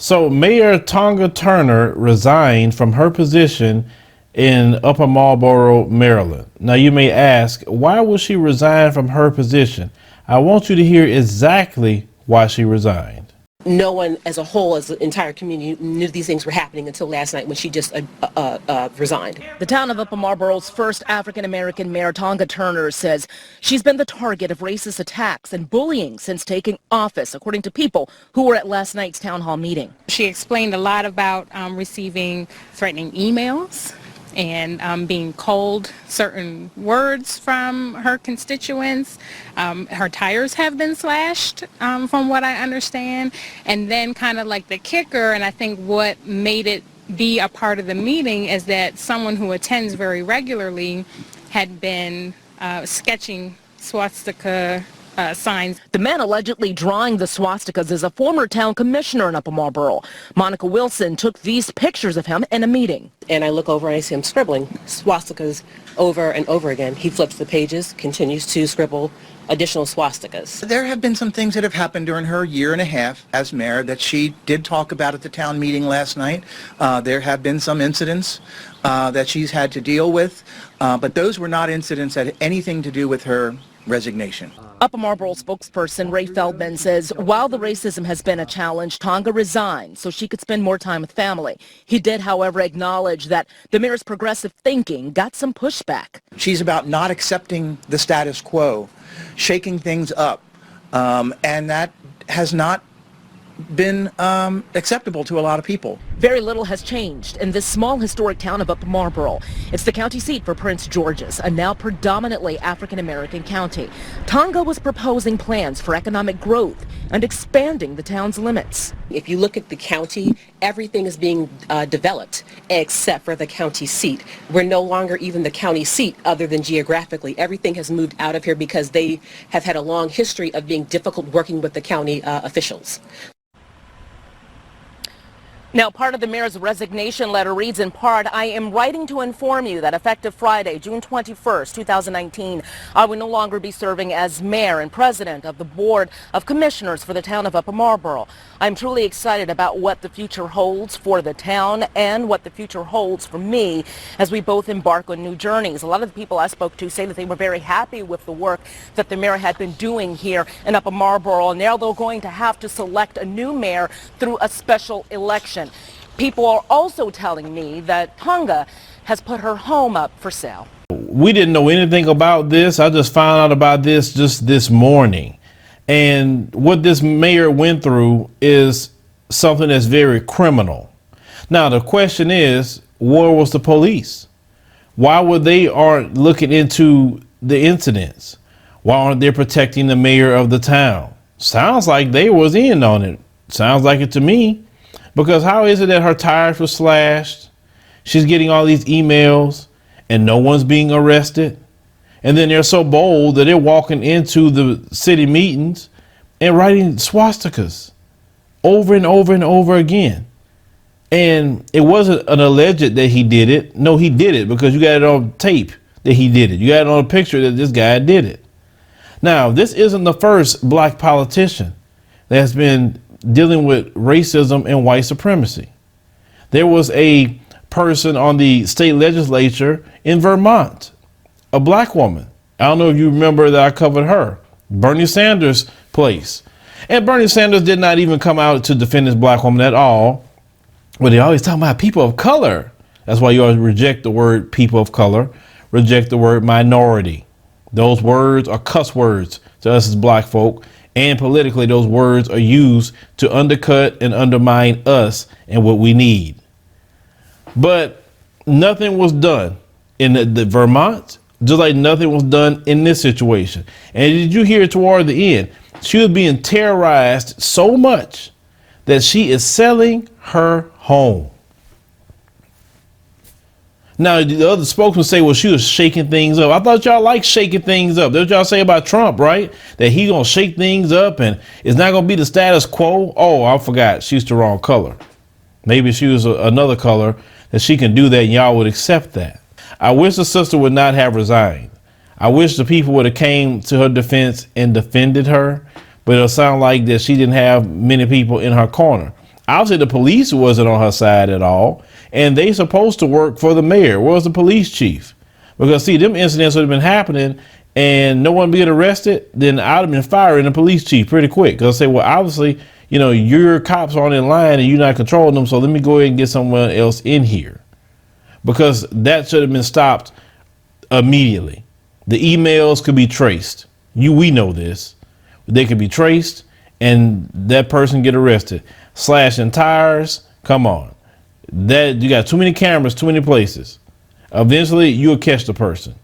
So Mayor Tonga Turner resigned from her position in Upper Marlboro, Maryland. Now you may ask, why would she resign from her position? I want you to hear exactly why she resigned. No one as a whole, as the entire community, knew these things were happening until last night when she just resigned. The town of Upper Marlboro's first African-American mayor, Tonga Turner, says she's been the target of racist attacks and bullying since taking office, according to people who were at last night's town hall meeting. She explained a lot about receiving threatening emails and being called certain words from her constituents. Her tires have been slashed, from what I understand. And then kind of like the kicker, and I think what made it be a part of the meeting, is that someone who attends very regularly had been sketching swastika signs. The man allegedly drawing the swastikas is a former town commissioner in Upper Marlboro. Monica Wilson took these pictures of him in a meeting. And I look over and I see him scribbling swastikas over and over again. He flips the pages, continues to scribble additional swastikas. There have been some things that have happened during her year and a half as mayor that she did talk about at the town meeting last night. There have been some incidents that she's had to deal with, but those were not incidents that had anything to do with her resignation. Upper Marlboro spokesperson Ray Feldman says while the racism has been a challenge, Tonga resigned so she could spend more time with family. He did, however, acknowledge that the mayor's progressive thinking got some pushback. She's about not accepting the status quo, shaking things up, and that has not been acceptable to a lot of people. Very little has changed in this small historic town of Upper Marlboro. It's the county seat for Prince George's, a now predominantly African-American county. Tonga was proposing plans for economic growth and expanding the town's limits. If you look at the county, everything is being developed except for the county seat. We're no longer even the county seat other than geographically. Everything has moved out of here because they have had a long history of being difficult working with the county officials. Now, part of the mayor's resignation letter reads in part, I am writing to inform you that effective Friday, June 21st, 2019, I will no longer be serving as mayor and president of the Board of Commissioners for the town of Upper Marlboro. I'm truly excited about what the future holds for the town and what the future holds for me as we both embark on new journeys. A lot of the people I spoke to say that they were very happy with the work that the mayor had been doing here in Upper Marlboro, and now they're going to have to select a new mayor through a special election. People are also telling me that Tonga has put her home up for sale. We didn't know anything about this. I just found out about this just this morning. And what this mayor went through is something that's very criminal. Now, the question is, where was the police? Why were they aren't looking into the incidents? Why aren't they protecting the mayor of the town? Sounds like they was in on it. Sounds like it to me. Because how is it that her tires were slashed? She's getting all these emails and no one's being arrested. And then they're so bold that they're walking into the city meetings and writing swastikas over and over and over again. And it wasn't an alleged that he did it. No, he did it because you got it on tape that he did it. You got it on a picture that this guy did it. Now, this isn't the first black politician that's been dealing with racism and white supremacy. There was a person on the state legislature in Vermont, a black woman. I don't know if you remember that I covered her, Bernie Sanders' place. And Bernie Sanders did not even come out to defend this black woman at all. But they always talk about people of color. That's why you always reject the word people of color, reject the word minority. Those words are cuss words to us as black folk. And politically, those words are used to undercut and undermine us and what we need. But nothing was done in the Vermont, just like nothing was done in this situation. And did you hear toward the end? She was being terrorized so much that she is selling her home. Now, the other spokesman say, well, she was shaking things up. I thought y'all liked shaking things up. That's what y'all say about Trump, right? That he's going to shake things up and it's not going to be the status quo. Oh, I forgot. She's the wrong color. Maybe she was another color that she can do that and y'all would accept that. I wish the sister would not have resigned. I wish the people would have came to her defense and defended her, but it'll sound like that she didn't have many people in her corner. Obviously, the police wasn't on her side at all, and they supposed to work for the mayor. Where was the police chief? Because see, them incidents would have been happening and no one being arrested, then I'd have been firing the police chief pretty quick. Because I say, well, obviously, you know, your cops aren't in line and you're not controlling them, so let me go ahead and get someone else in here. Because that should have been stopped immediately. The emails could be traced. We know this. They could be traced and that person get arrested. Slashing tires, come on. That you got too many cameras, too many places. Eventually you'll catch the person.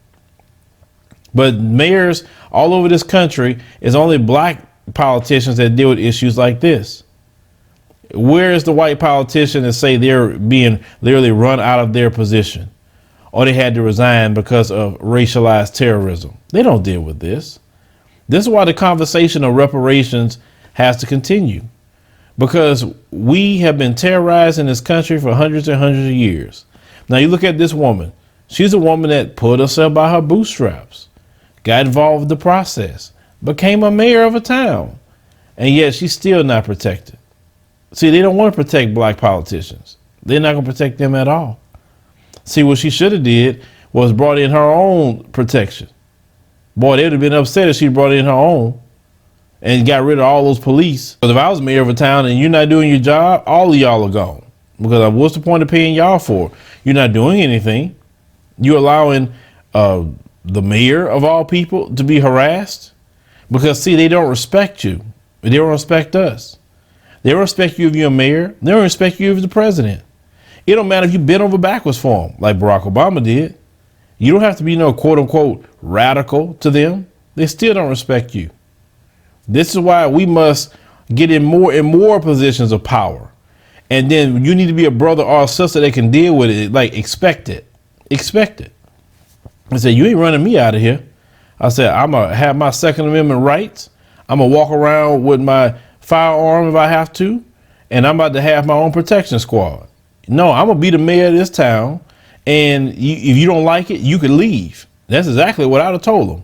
But mayors all over this country, is only black politicians that deal with issues like this. Where is the white politician that say they're being literally run out of their position or they had to resign because of racialized terrorism? They don't deal with this. This is why the conversation of reparations has to continue, because we have been terrorized in this country for hundreds and hundreds of years. Now you look at this woman. She's a woman that pulled herself by her bootstraps, got involved with the process, became a mayor of a town, and yet she's still not protected. See, they don't want to protect black politicians. They're not going to protect them at all. See, what she should have did was brought in her own protection. Boy, they would have been upset if she brought in her own and got rid of all those police. Because if I was mayor of a town and you're not doing your job, all of y'all are gone. Because what's the point of paying y'all for? You're not doing anything. You're allowing the mayor of all people to be harassed. Because see, they don't respect you. They don't respect us. They don't respect you if you're a mayor. They don't respect you if you're the president. It don't matter if you bent over backwards for them, like Barack Obama did. You don't have to be no quote unquote radical to them. They still don't respect you. This is why we must get in more and more positions of power. And then you need to be a brother or a sister that can deal with it. Like, expect it. Expect it. I said, you ain't running me out of here. I said, I'm going to have my Second Amendment rights. I'm going to walk around with my firearm if I have to. And I'm about to have my own protection squad. No, I'm going to be the mayor of this town. And if you don't like it, you can leave. That's exactly what I'd have told them.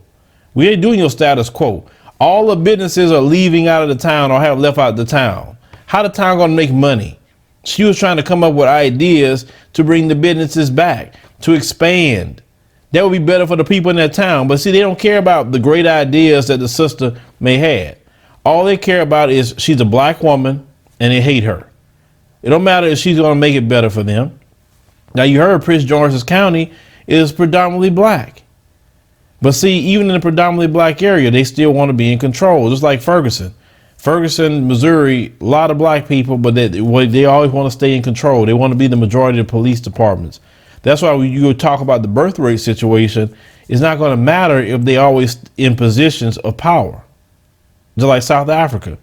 We ain't doing your status quo. All the businesses are leaving out of the town or have left out of the town. How the town going to make money? She was trying to come up with ideas to bring the businesses back, to expand. That would be better for the people in that town. But see, they don't care about the great ideas that the sister may have. All they care about is she's a black woman and they hate her. It don't matter if she's going to make it better for them. Now, you heard Prince George's County is predominantly black. But see, even in a predominantly black area, they still want to be in control, just like Ferguson. Ferguson, Missouri, a lot of black people, but they always want to stay in control. They want to be the majority of police departments. That's why when you talk about the birth rate situation, it's not going to matter if they always in positions of power. Just like South Africa.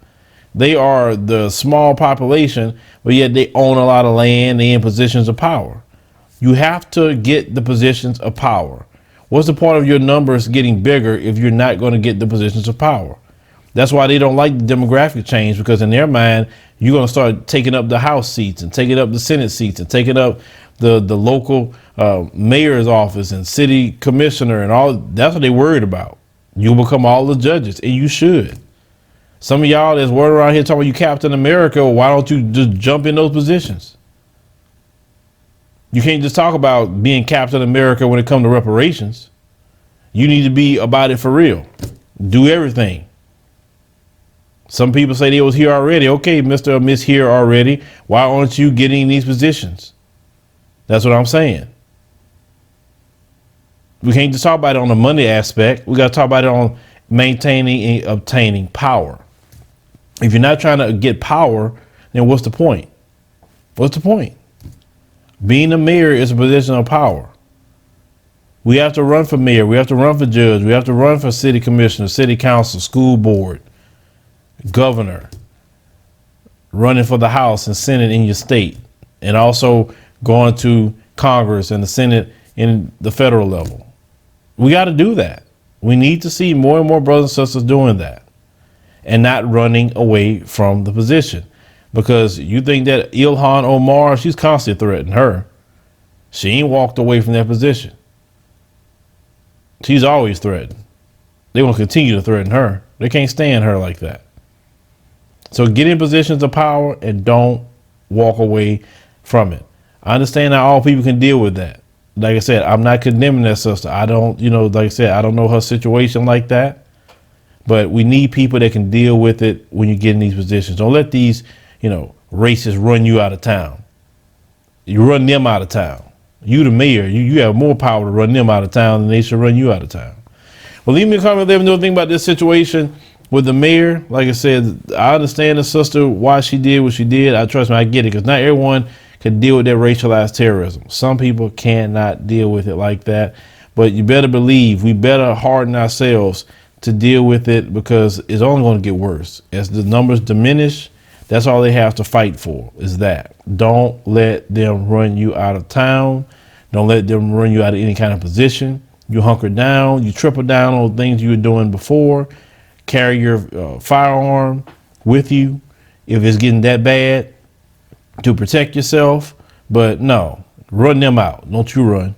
They are the small population, but yet they own a lot of land. They in positions of power. You have to get the positions of power. What's the point of your numbers getting bigger if you're not going to get the positions of power? That's why they don't like the demographic change, because in their mind, you're going to start taking up the House seats and taking up the Senate seats and taking up the local mayor's office and city commissioner and all. That's what they're worried about. You'll become all the judges, and you should. Some of y'all that's worried around here talking about you Captain America, why don't you just jump in those positions? You can't just talk about being Captain America when it comes to reparations. You need to be about it for real. Do everything. Some people say they was here already. Okay, Mr. or Miss here already. Why aren't you getting these positions? That's what I'm saying. We can't just talk about it on the money aspect. We got to talk about it on maintaining and obtaining power. If you're not trying to get power, then what's the point? What's the point? Being a mayor is a position of power. We have to run for mayor. We have to run for judge. We have to run for city commissioner, city council, school board, governor, running for the House and Senate in your state, and also going to Congress and the Senate in the federal level. We got to do that. We need to see more and more brothers and sisters doing that and not running away from the position. Because you think that Ilhan Omar, she's constantly threatening her. She ain't walked away from that position. She's always threatened. They will continue to threaten her. They can't stand her like that. So get in positions of power and don't walk away from it. I understand that all people can deal with that. Like I said, I'm not condemning that sister. I don't, like I said, I don't know her situation like that. But we need people that can deal with it when you get in these positions. Don't let these, racists run you out of town. You run them out of town. You the mayor, you have more power to run them out of town than they should run you out of town. Well, leave me a comment, let me know what you think about this situation with the mayor. Like I said, I understand the sister, why she did what she did. I trust me, I get it, because not everyone can deal with that racialized terrorism. Some people cannot deal with it like that. But you better believe we better harden ourselves to deal with it, because it's only going to get worse. As the numbers diminish, that's all they have to fight for, is that. Don't let them run you out of town. Don't let them run you out of any kind of position. You hunker down, you triple down on things you were doing before. Carry your firearm with you if it's getting that bad, to protect yourself. But no, run them out. Don't you run.